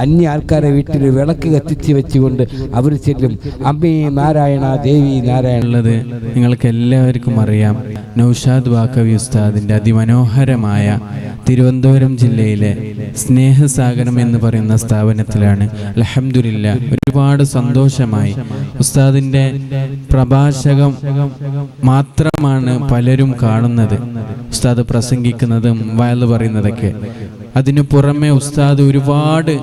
അന്യ ആൾക്കാരെ വീട്ടിൽ വിളക്ക് കത്തിച്ച് വെച്ചുകൊണ്ട് അവർ ചെല്ലും അമ്മേ നാരായണ ദേവി നാരായണ ഉള്ളത് നിങ്ങൾക്ക് എല്ലാവർക്കും അറിയാം. നൗഷാദ് വാക്കവി ഉസ്താദിൻ്റെ അതിമനോഹരമായ തിരുവനന്തപുരം ജില്ലയിലെ സ്നേഹസാഗരം എന്ന് പറയുന്ന സ്ഥാപനത്തിലാണ്. അൽഹംദുലില്ലാ, ഒരുപാട് സന്തോഷമായി. ഉസ്താദിൻ്റെ പ്രഭാഷകം മാത്രമാണ് പലരും കാണുന്നത്, ഉസ്താദ് പ്രസംഗിക്കുന്നതും വയല് പറയുന്നതൊക്കെ. അതിനു പുറമെ ഉസ്താദ് ഒരുപാട്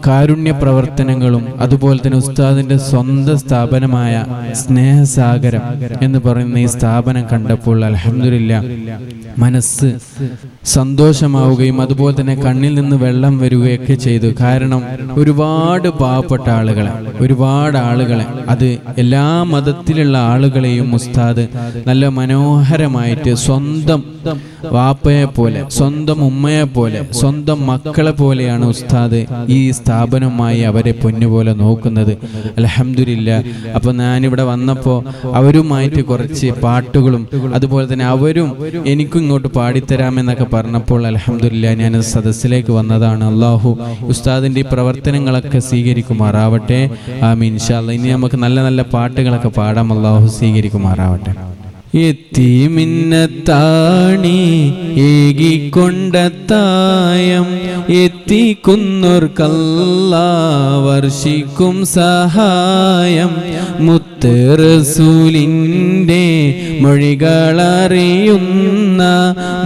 കാരുണ്യ പ്രവർത്തനങ്ങളും അതുപോലെ തന്നെ ഉസ്താദിൻ്റെ സ്വന്തം സ്ഥാപനമായ സ്നേഹസാഗരം എന്ന് പറയുന്ന ഈ സ്ഥാപനം കണ്ടപ്പോൾ അൽഹംദുലില്ലാ മനസ്സ് സന്തോഷമാവുകയും അതുപോലെ തന്നെ കണ്ണിൽ നിന്ന് വെള്ളം വരികയൊക്കെ ചെയ്തു. കാരണം ഒരുപാട് പാവപ്പെട്ട ഒരുപാട് ആളുകളെ അത് എല്ലാ മതത്തിലുള്ള ആളുകളെയും ഉസ്താദ് നല്ല മനോഹരമായിട്ട് സ്വന്തം വാപ്പയെ പോലെ, സ്വന്തം ഉമ്മയെ പോലെ, സ്വന്തം മക്കളെ പോലെയാണ് ഉസ്താദ് ഈ സ്ഥാപനവുമായി അവരെ പൊന്നുപോലെ നോക്കുന്നത്. അൽഹംദുലില്ലാ. അപ്പോൾ ഞാനിവിടെ വന്നപ്പോൾ അവരുമായിട്ട് കുറച്ച് പാട്ടുകളും അതുപോലെ തന്നെ അവരും എനിക്കും ഇങ്ങോട്ട് പാടിത്തരാമെന്നൊക്കെ പറഞ്ഞപ്പോൾ അൽഹംദുലില്ലാ ഞാൻ സദസ്സിലേക്ക് വന്നതാണ്. അള്ളാഹു ഉസ്താദിൻ്റെ ഈ പ്രവർത്തനങ്ങളൊക്കെ സ്വീകരിക്കുമാറാവട്ടെ. ആമീൻ ഇൻഷാ അല്ലാഹ്. ഇനി നമുക്ക് നല്ല നല്ല പാട്ടുകളൊക്കെ പാടാം. അള്ളാഹു സ്വീകരിക്കുമാറാവട്ടെ. എത്തിമിന്നത്താണി ഏകിക്കൊണ്ടത്തായം എത്തിക്കുന്നോർക്കല്ലാ വർഷിക്കും സഹായം. മുത്ത് റസൂലിൻ്റെ മൊഴികളറിയുന്ന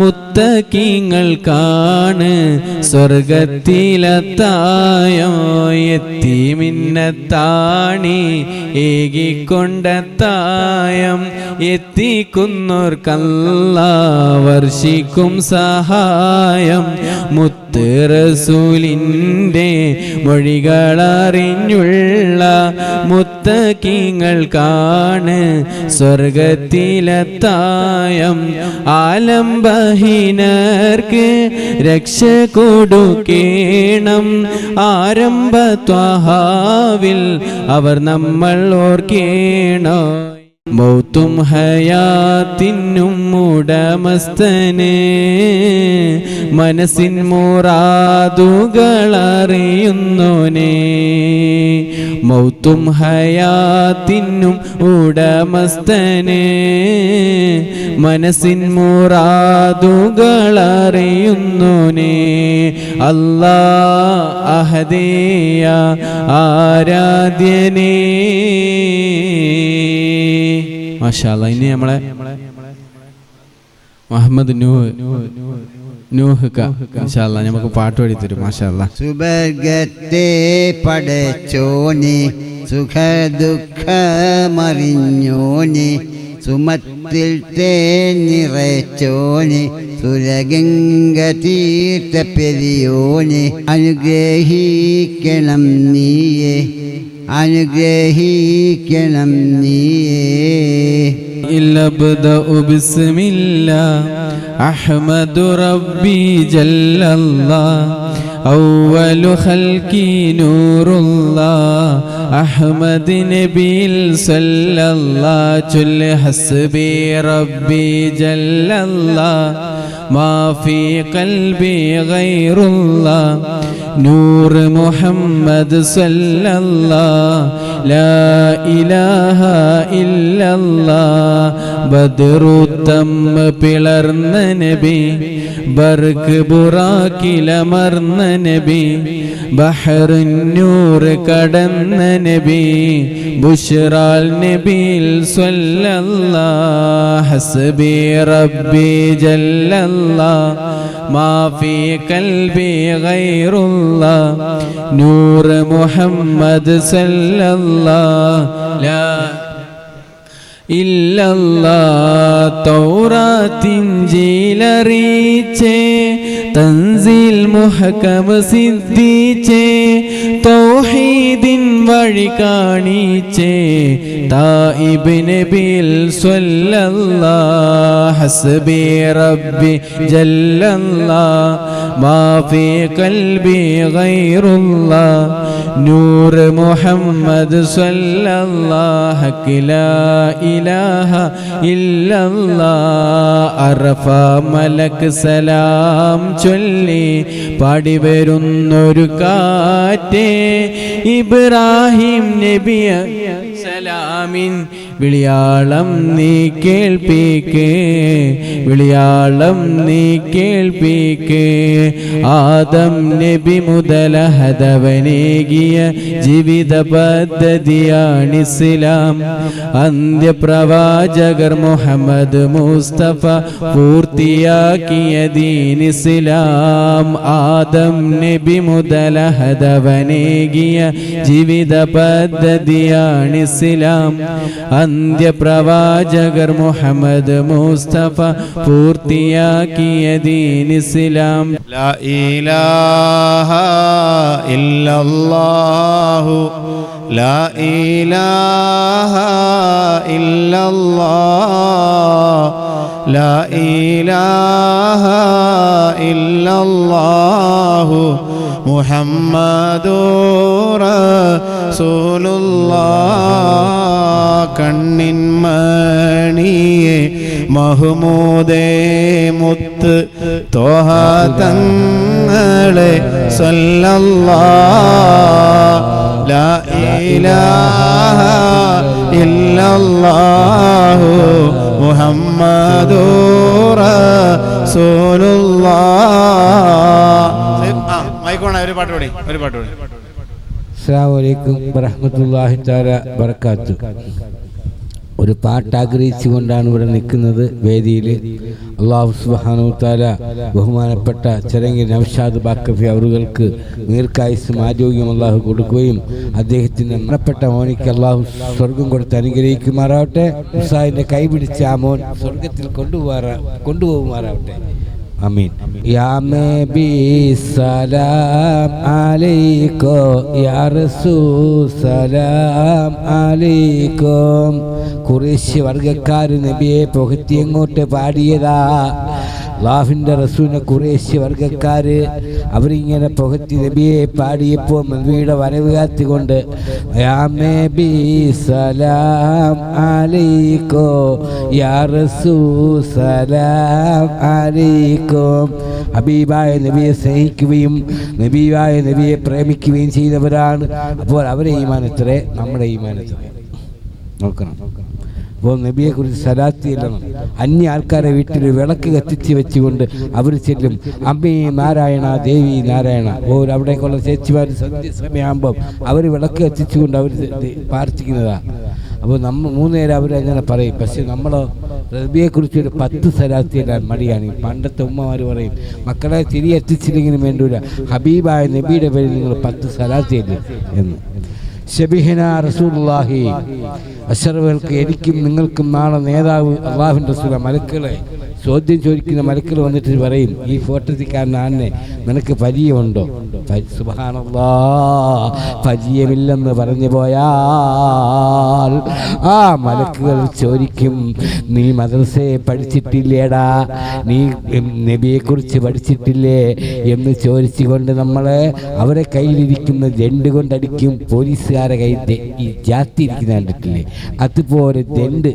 മുത്തഖീങ്ങൾക്കാണ് സ്വർഗത്തിലെത്തായം. എത്തിമിന്നത്താണി ഏകിക്കൊണ്ടത്തായം എത്തിക്കുന്നോർക്കല്ലാ വർഷിക്കും സഹായം. മുത്ത് റസൂലിൻ്റെ മൊഴികളറിഞ്ഞുള്ള മുത്തഖീങ്ങൾക്കാണ് സ്വർഗത്തിലെത്തായം. ആലംബഹീനർക്ക് രക്ഷ കൊടുക്കേണം. ആരംഭ ത്വഹാവിൽ അവർ നമ്മൾ ഓർക്കേണം. മൗത്തും ഹയാത്തിനും ഉടമസ്ഥന് മനസ്സിൻ മുറാദുകളറിയുന്നോനെ. മൗത്തും ഹയാത്തിനും ഉടമസ്ഥന് മനസ്സിൻ മുറാദുകളറിയുന്നോനെ. അല്ലാ അഹദിയ ആരാധ്യനേ. മാഷാ അല്ലാഹ്. ഇനി നമ്മളെ മുഹമ്മദ് നൂഹ് ഇൻഷാ അല്ലാഹ് നമുക്ക് പാട്ട് പാടി തരും. മാഷാ അല്ലാഹ്. സുബർഗത്തെ പടച്ചോനെ സുഖദുഃഖമറിഞ്ഞോനെ സുമത്തിൽ നിറച്ചോനെ സുരഗംഗ തീർത്ഥ പെരിയോനെ അനുഗ്രഹിക്കണം നീയെ അനുഗ്രഹിക്കണം നീയേ. ഇല്ലബ്ദഉ ബിസ്മില്ലാ അഹ്മദു റബ്ബി ജല്ലല്ലാഹ് അവ്വലു ഖൽഖി നൂറുല്ലാഹ് അഹ്മദ് നബിൽ സല്ലല്ലാഹ് ചൊല്ല് ഹസ്ബി റബ്ബി ജല്ലല്ലാഹ് മാ ഫീ ഖൽബി ഗൈറുല്ലാഹ് നൂർ മുഹമ്മദ് സല്ലല്ലാഹ് ലാ ഇലാഹ ഇല്ലല്ലാഹ്. ബദ്റുത്തമ്മ പിളർന്ന നബി ബർക്ക് ബുറാക്കിലമർന്ന നബി ബഹറുന്നൂർ കടന്ന നബി ബുശ്റാൽ നബിൽ സല്ലല്ലാഹ് ഹസ്ബി റബ്ബി ജല്ലല്ലാഹ് മാ ഫീ ഖൽബി ഗൈറുല്ലാഹ് നൂർ മുഹമ്മദ് സല്ലല്ലാഹ് ലാ ഇല്ലല്ലാഹ്. തൗറാത്തിൻ ജിലറിച്ചേ തൻസീൽ മുഹകം സിദ്ധിച്ചേ തൗഹീദിൻ വഴി കാണിച്ചേ തായിബ് നബിൽ സ്വല്ലല്ലാഹ് ഹസ്ബി റബ്ബി ജല്ലല്ലാഹ് മാ ഫീ ഖൽബി ഗൈറുല്ലാഹ് നൂർ മുഹമ്മദ് സ്വല്ലല്ലാഹ് ലാ ഇലാഹ ഇല്ലല്ലാഹ്. അറഫ മലക്ക് സലാം ചൊല്ലി പാടി വരുന്നൊരു കാറ്റേ ഇബ്രാഹിം നബിയ സലാമിൻ വിളിയാളം നീ കേൾപ്പിക്കേ, വിളിയാളം നീ കേൾപ്പിക്കേ. ആദം നബി മുതലഹദവനേകിയ ജീവിത പദ്ധതിയാണിസ്ലാം. അന്ത്യപ്രവാചകർ മുഹമ്മദ് മുസ്തഫ പൂർത്തിയാക്കിയ ദീനിസ്ലാം. ആദം നബി മുതലഹദവനേകിയ ജീവിത പദ്ധതിയാണിസ്ലാം. അന്ത്യപ്രവാചകർ മുഹമ്മദ് മുസ്തഫ പൂർത്തിയാക്കിയ ദീനിസ്ലാം. ലാ ഇലാഹ ഇല്ലല്ലാഹു ലാ ഇലാഹ ഇല്ലല്ലാഹ് ലാ ഇലാഹ ഇല്ലല്ലാഹു മുഹമ്മദുർ റസൂലുള്ളാഹ്. കണ്ണിൻ മണിയെ മഹ്മൂദേ മുത്ത് ത്വഹ തങ്ങളെ സല്ലല്ലാഹ്. ലാ ഇലാഹ ഇല്ലല്ലാഹു മുഹമ്മദുർ റസൂലുള്ളാഹ്. മൈക്കോണ ഒരു പാട്ട് പാടി. അസ്സലാമു അലൈക്കും വറഹ്മത്തുള്ളാഹി തആല ബറകാത്തു. ഒരു പാട്ട് ആഗ്രഹിച്ചുകൊണ്ടാണ് ഇവിടെ നിൽക്കുന്നത് വേദിയിൽ. അല്ലാഹു സുബ്ഹാനഹു തആല ബഹുമാനപ്പെട്ട ചെരങ്ങി നൗഷാദ് ബാക്കഫി അവറുകൾക്ക് ദീർഘായുസ്സും ആരോഗ്യം അല്ലാഹു കൊടുക്കുകയും അദ്ദേഹത്തിൻ്റെ മരണപ്പെട്ട മോനിക്ക് അല്ലാഹു സ്വർഗം കൊടുത്ത് അനുഗ്രഹിക്കുമാറാവട്ടെ. ഉസ്താദിൻ്റെ കൈപിടിച്ച ആ മോൻ സ്വർഗത്തിൽ കൊണ്ടുപോകുമാറാവട്ടെ. ആമീൻ. യാ നബി സലാം അലൈക്കോ യാ റസൂൽ സലാം അലൈക്കും. ഖുറൈശി വർഗ്ഗക്കാര് നബിയെ പുകഴ്ത്തി എങ്ങോട്ട് പാടിയതാ. അല്ലാഹുവിൻ്റെ റസൂലിനെ ഖുറൈശി വർഗ്ഗക്കാര് അവരിങ്ങനെ പുകഴ്ത്തി നബിയെ പാടിയപ്പോൾ നബിയുടെ വരവ് കാത്തുകൊണ്ട് യാ നബി സലാം അലൈക്കോ യാ റസൂൽ സലാം അലൈക്കും. ഹബീബായ നബിയെ സ്നേഹിക്കുകയും നബിയായ നബിയെ പ്രേമിക്കുകയും ചെയ്തവരാണ്. അപ്പോൾ അവരെ ഈമാനത്രേ നമ്മുടെ ഈമാനത്രേ നോക്കണം. അപ്പോൾ നബിയെക്കുറിച്ച് സലാത്ത് ചെല്ലണം. അന്യ ആൾക്കാരെ വീട്ടിൽ വിളക്ക് കത്തിച്ച് വെച്ചുകൊണ്ട് അവർ ചെല്ലും അമ്മേ നാരായണ ദേവി നാരായണ. അപ്പോൾ അവിടേക്കുള്ള ചേച്ചിമാർ സന്ധ്യസമയമാകുമ്പം അവർ വിളക്ക് കത്തിച്ചുകൊണ്ട് അവർ പ്രാർത്ഥിക്കുന്നതാണ്. അപ്പോൾ നമ്മൾ 3 നേരം അവരങ്ങനെ പറയും. പക്ഷെ നമ്മളോ നബിയെക്കുറിച്ചൊരു 10 സലാത്ത് ചെല്ലാൻ മടിയാണ്. പണ്ടത്തെ ഉമ്മമാർ പറയും മക്കളെ തിരികെ എത്തിച്ചില്ലെങ്കിലും വേണ്ടൂല, ഹബീബായ നബിയുടെ പേരിൽ നിങ്ങൾ 10 സലാത്ത് ചെല്ലും എന്ന്. ശബിഹന റസൂലുള്ളാഹി. അശ്റഫുകൾക്ക് എനിക്കും നിങ്ങൾക്കും നാളെ നേതാവ് അല്ലാഹുവിൻ്റെ റസൂല. മലക്കുകളെ ചോദ്യം ചോദിക്കുന്ന മലക്കുകൾ വന്നിട്ട് പറയും ഈ ഫോട്ടോത്തിക്കാരനെ നിനക്ക് പരിചയമുണ്ടോ? സുബ്ഹാനല്ലാഹ്, പരിചയമില്ലെന്ന് പറഞ്ഞു പോയാൽ ആ മലക്കുകൾ ചോദിക്കും നീ മദ്രസയെ പഠിച്ചിട്ടില്ലേടാ, നീ നബിയെക്കുറിച്ച് പഠിച്ചിട്ടില്ലേ എന്ന് ചോദിച്ചുകൊണ്ട് നമ്മളെ അവരെ കയ്യിലിരിക്കുന്ന ദണ്ട് കൊണ്ടടിക്കും. പോലീസുകാരെ കയ്യിൽ ഈ ജാത്തി ഇരിക്കുന്ന കണ്ടിട്ടില്ലേ, അതുപോലെ ദണ്ട്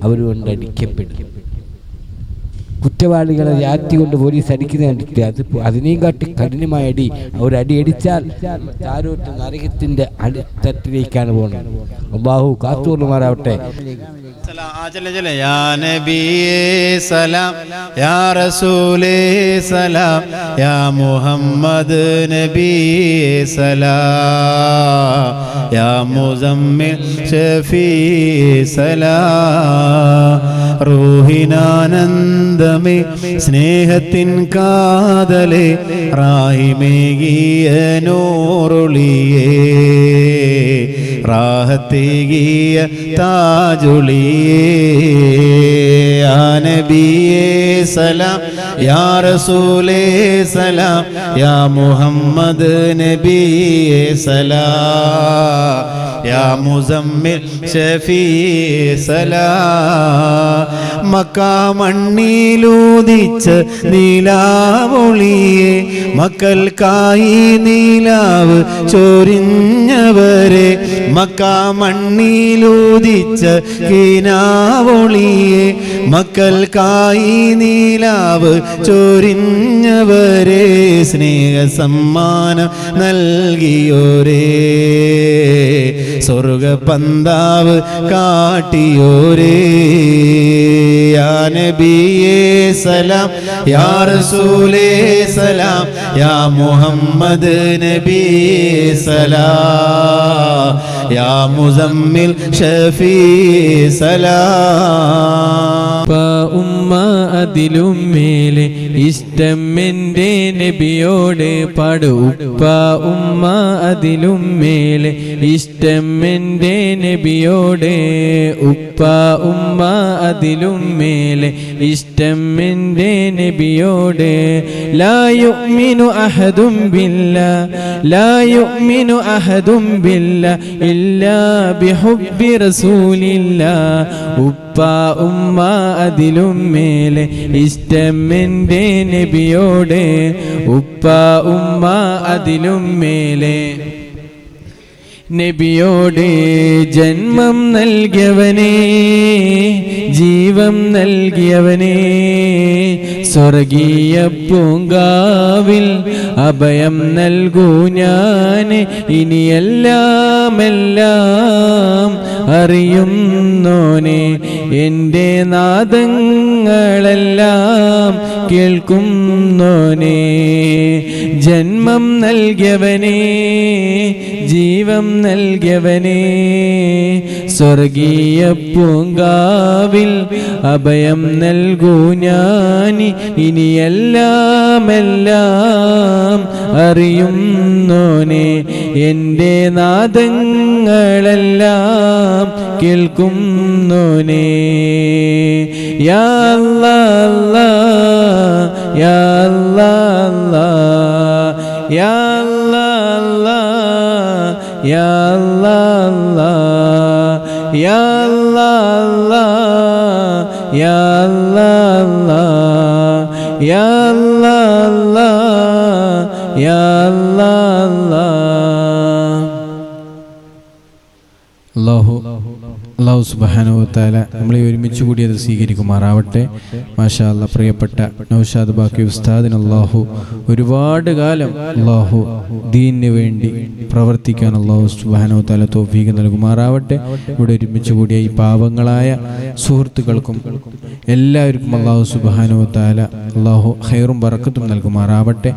അവർ കൊണ്ടടിക്കപ്പെടും. കുറ്റവാളികളെ ജാത്തി കൊണ്ട് പോലീസ് അടിക്കുന്ന കണ്ടിട്ട് അതിനെയും കാട്ടി കഠിനമായ അടി. ഒരടി അടിച്ചാൽ താരോട്ട് നരകത്തിൻ്റെ അടിത്തട്ടിലേക്കാണ് പോകുന്നത്. അല്ലാഹു കാത്തുകൊള്ളുമാറാവട്ടെ. യാ നബിയേ സലാം യാ റസൂലേ സലാം യാ മുഹമ്മദ് നബിയേ സലാം യാ മുസമ്മിൽ ഷഫീ സലാം. റൂഹിനാനന്ദമേ സ്നേഹത്തിൻ കാതലേ റാഹിമേകിയ നൂറുളിയേ റാഹത്തേകിയ താജുളിയേ. യാ നബിയേ സലാം യാ റസൂലേ സലാം യാ മുഹമ്മദ് നബിയേ സലാം യാ മുസമ്മിൽ ഷഫീ സലാം. മക്കാമണ്ണിലൂദിച്ച നീലാവൊളിയെ മക്കൾക്കായി നീലാവ് ചോരിഞ്ഞവരെ മക്ക മണ്ണിലൂതിച്ച കിനാവൊളിയെ മക്കൾക്കായി നീലാവ് ചൊരിഞ്ഞവരെ സ്നേഹ സമ്മാനം നൽകിയോരേ സ്വർഗ പന്താവ് കാട്ടിയോരേ യാ നബിയേ സലാം യാ റസൂലേ സലാം യാ മുഹമ്മദ് നബി സലാം യാ മുസമ്മിൽ ഷഫീ സലാം ഉമ്മ അതിലും മേലെ ഇഷ്ടം എൻ്റെ നബിയോട് പാടു ഉപ്പ ഉമ്മ അതിലും മേലെ ഇഷ്ടം എൻ്റെ നബിയോട് ഉപ്പ ഉമ്മ അതിലും മേലെ ഇഷ്ടം എൻ്റെ നബിയോട് ലാ യുഅ്മിനു അഹദും ബില്ലാ ലാ യുഅ്മിനു അഹദും ബില്ലാ ഇല്ലാ ബിഹുബ്ബി റസൂലില്ലാ ഉപ്പ ഉമ്മ അതിലും മേലെ ഇഷ്ടം എൻ്റെ നബിയോട് ഉപ്പ ഉമ്മ അതിലും മേലെ നബിയോട് ജന്മം നൽകിയവനേ ജീവൻ നൽകിയവനേ സ്വർഗീയ പൂങ്കാവിൽ അഭയം നൽകൂ ഞാൻ ഇനിയെല്ലാം എല്ലാം അറിയുന്നോനെ എൻ്റെ നാദങ്ങളെല്ലാം കേൾക്കുന്നോനെ ജന്മം നൽകിയവനേ ജീവൻ നൽകിയവനേ സ്വർഗീയ പൂങ്കാവിൽ അഭയം നൽകൂ ഞാൻ ഇനിയെല്ലാം എല്ലാം അറിയുന്നോനെ എൻ്റെ നാദങ്ങളെല്ലാം കേൾക്കുന്നോനെ യാ അല്ലാഹ് യാ അല്ലാഹ് യാ അല്ലാഹ് യാ അല്ലാഹ് യാ അല്ലാഹ് യാ അല്ലാഹ് യാ അല്ലാഹ് യാ അല്ലാഹ് അല്ലാഹു സുബ്ഹാനഹു വ തആല നമ്മളെ ഒരുമിച്ച് കൂടി അത് സ്വീകരിക്കുമാറാവട്ടെ. മാഷാ അല്ലാഹ്. പ്രിയപ്പെട്ട നൗഷാദ് ബാക്കി ഉസ്താദിന് അല്ലാഹു ഒരുപാട് കാലം അല്ലാഹു ദീനിന് വേണ്ടി പ്രവർത്തിക്കാൻ അല്ലാഹു സുബ്ഹാനഹു വ തആല തൗഫീഖ് നൽകുമാറാവട്ടെ. ഇവിടെ ഒരുമിച്ച് കൂടിയ ഈ പാവങ്ങളായ സുഹൃത്തുക്കൾക്കും എല്ലാവർക്കും അല്ലാഹു സുബ്ഹാനഹു വ തആല അല്ലാഹു ഖൈറും ബറക്കത്തും നൽകുമാറാവട്ടെ.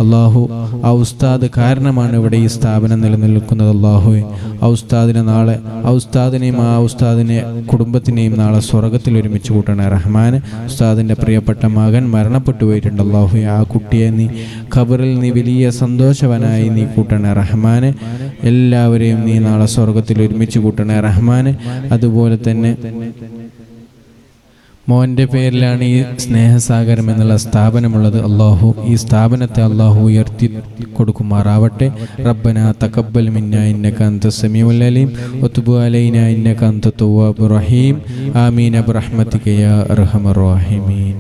അല്ലാഹു ആ ഉസ്താദ് കാരണമാണ് ഇവിടെ ഈ സ്ഥാപനം നിലനിൽക്കുന്നത്. അല്ലാഹുവേ ആ ഉസ്താദിനെ നാളെ ആ ഉസ്താദിനെയും ആ ഉസ്താദിനെ കുടുംബത്തിനെയും നാളെ സ്വർഗത്തിൽ ഒരുമിച്ച് കൂട്ടണേ റഹ്മാൻ. ഉസ്താദിൻ്റെ പ്രിയപ്പെട്ട മകൻ മരണപ്പെട്ടു പോയിട്ടുണ്ട്. അല്ലാഹു ആ കുട്ടിയെ നീ ഖബറിൽ നീ വലിയ സന്തോഷവനായി നീ കൂട്ടണേ റഹ്മാൻ. എല്ലാവരെയും നീ നാളെ സ്വർഗത്തിൽ ഒരുമിച്ച് കൂട്ടണേ റഹ്മാൻ. അതുപോലെ തന്നെ മോൻ്റെ പേരിലാണ് ഈ സ്നേഹസാഗരം എന്നുള്ള സ്ഥാപനമുള്ളത്. അല്ലാഹു ഈ സ്ഥാപനത്തെ അല്ലാഹു ഉയർത്തി കൊടുക്കുമാറാവട്ടെ. റബ്ബനാ തഖബ്ബൽ മിന്നാ ഇന്നക അൻതസ് സമീഉൽ അലീം വതുബ് അലൈനാ ഇന്നക അൻതത് തവ്വാബുർ റഹീം. ആമീൻ ബിറഹ്മതിക യാ അർഹമർ റഹീമീൻ.